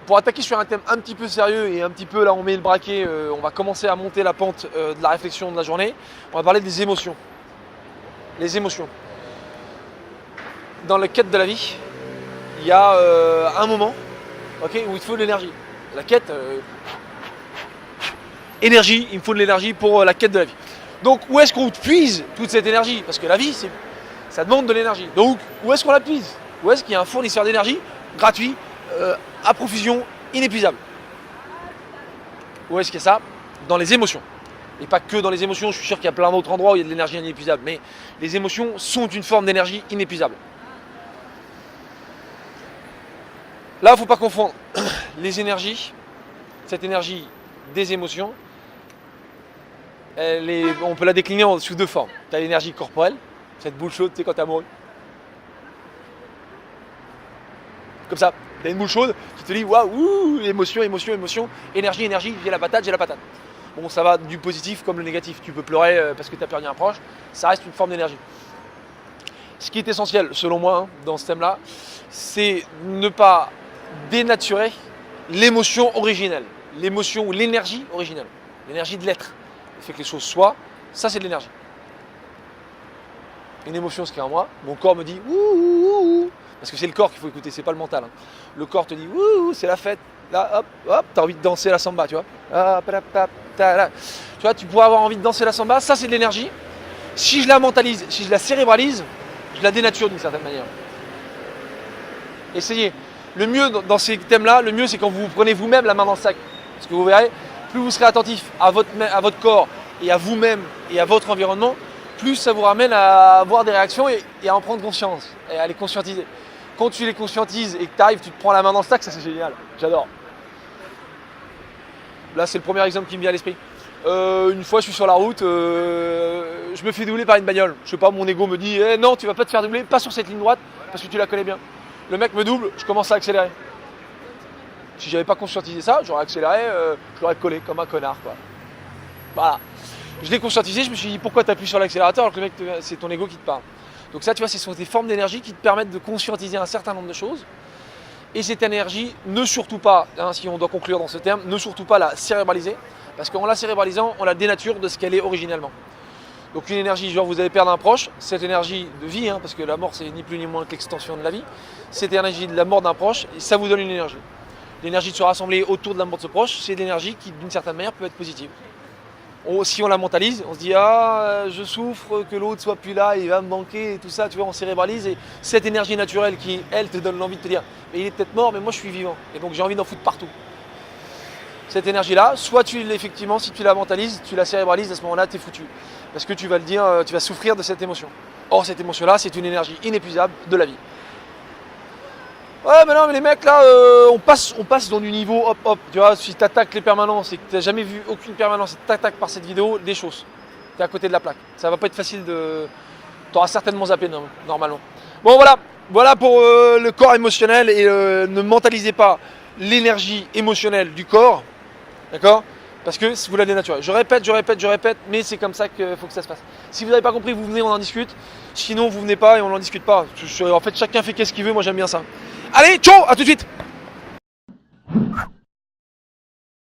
Pour attaquer sur un thème un petit peu sérieux et un petit peu là on met le braquet, on va commencer à monter la pente de la réflexion de la journée. On va parler des émotions. Les émotions. Dans la quête de la vie, il y a un moment où il te faut de l'énergie. La quête, énergie, il me faut de l'énergie pour la quête de la vie. Donc où est-ce qu'on puise toute cette énergie? Parce que la vie, ça demande de l'énergie. Donc où est-ce qu'on la puise? Où est-ce qu'il y a un fournisseur d'énergie gratuit, à profusion, inépuisable? Où est-ce qu'il y a ça? Dans les émotions. Et pas que dans les émotions, je suis sûr qu'il y a plein d'autres endroits où il y a de l'énergie inépuisable. Mais les émotions sont une forme d'énergie inépuisable. Là, il ne faut pas confondre les énergies, cette énergie des émotions, on peut la décliner sous deux formes. Tu as l'énergie corporelle, cette boule chaude, tu sais, quand tu es amoureux. Comme ça, tu as une boule chaude qui te dit waouh, émotion, émotion, émotion, énergie, énergie, j'ai la patate, j'ai la patate. Bon, ça va du positif comme le négatif. Tu peux pleurer parce que tu as perdu un proche, ça reste une forme d'énergie. Ce qui est essentiel, selon moi, dans ce thème-là, c'est ne pas dénaturer l'émotion originelle, l'émotion ou l'énergie originelle, l'énergie de l'être. Le fait que les choses soient, ça c'est de l'énergie. Une émotion, ce qui est en moi, mon corps me dit ouh, parce que c'est le corps qu'il faut écouter, c'est pas le mental. Le corps te dit ouh, c'est la fête. Là, hop, hop, t'as envie de danser la samba, tu vois. Tu vois, tu pourrais avoir envie de danser la samba, ça c'est de l'énergie. Si je la mentalise, si je la cérébralise, je la dénature d'une certaine manière. Essayez. Le mieux dans ces thèmes-là, le mieux c'est quand vous prenez vous-même la main dans le sac. Parce que vous verrez, plus vous serez attentif à votre corps et à vous-même et à votre environnement, plus ça vous ramène à avoir des réactions et à en prendre conscience et à les conscientiser. Quand tu les conscientises et que tu arrives, tu te prends la main dans le sac, ça c'est génial. J'adore. Là, c'est le premier exemple qui me vient à l'esprit. Une fois, je suis sur la route, je me fais doubler par une bagnole. Je sais pas, mon ego me dit non, tu vas pas te faire doubler, pas sur cette ligne droite parce que tu la connais bien. Le mec me double, je commence à accélérer. Si j'avais pas conscientisé ça, j'aurais accéléré, je l'aurais collé comme un connard, quoi. Voilà. Je l'ai conscientisé, je me suis dit pourquoi tu appuies sur l'accélérateur alors que le mec, c'est ton ego qui te parle. Donc ça, tu vois, ce sont des formes d'énergie qui te permettent de conscientiser un certain nombre de choses. Et cette énergie, ne surtout pas, si on doit conclure dans ce terme, ne surtout pas la cérébraliser, parce qu'en la cérébralisant, on la dénature de ce qu'elle est originellement. Donc une énergie, genre vous allez perdre un proche, cette énergie de vie, parce que la mort c'est ni plus ni moins que l'extension de la vie, cette énergie de la mort d'un proche, ça vous donne une énergie. L'énergie de se rassembler autour de la mort de ce proche, c'est de l'énergie qui d'une certaine manière peut être positive. Si on la mentalise, on se dit je souffre que l'autre soit plus là, il va me manquer et tout ça, tu vois, on cérébralise et cette énergie naturelle qui, elle, te donne l'envie de te dire mais il est peut-être mort, mais moi je suis vivant et donc j'ai envie d'en foutre partout. Cette énergie-là, soit effectivement, si tu la mentalises, tu la cérébralises, à ce moment-là, t'es foutu. Parce que tu vas le dire, tu vas souffrir de cette émotion. Or, cette émotion-là, c'est une énergie inépuisable de la vie. Ouais, mais non, mais les mecs, là, on passe dans du niveau hop, hop. Tu vois, si tu attaques les permanences et que tu n'as jamais vu aucune permanence et que tu attaques par cette vidéo, des choses. Tu es à côté de la plaque. Ça va pas être facile de... Tu auras certainement zappé, normalement. Bon, voilà pour le corps émotionnel et ne mentalisez pas l'énergie émotionnelle du corps. D'accord? Parce que vous la dénaturez. Je répète, mais c'est comme ça qu'il faut que ça se passe. Si vous n'avez pas compris, vous venez, on en discute. Sinon, vous venez pas et on n'en discute pas. En fait, chacun fait qu'est-ce qu'il veut, moi j'aime bien ça. Allez, ciao, à tout de suite!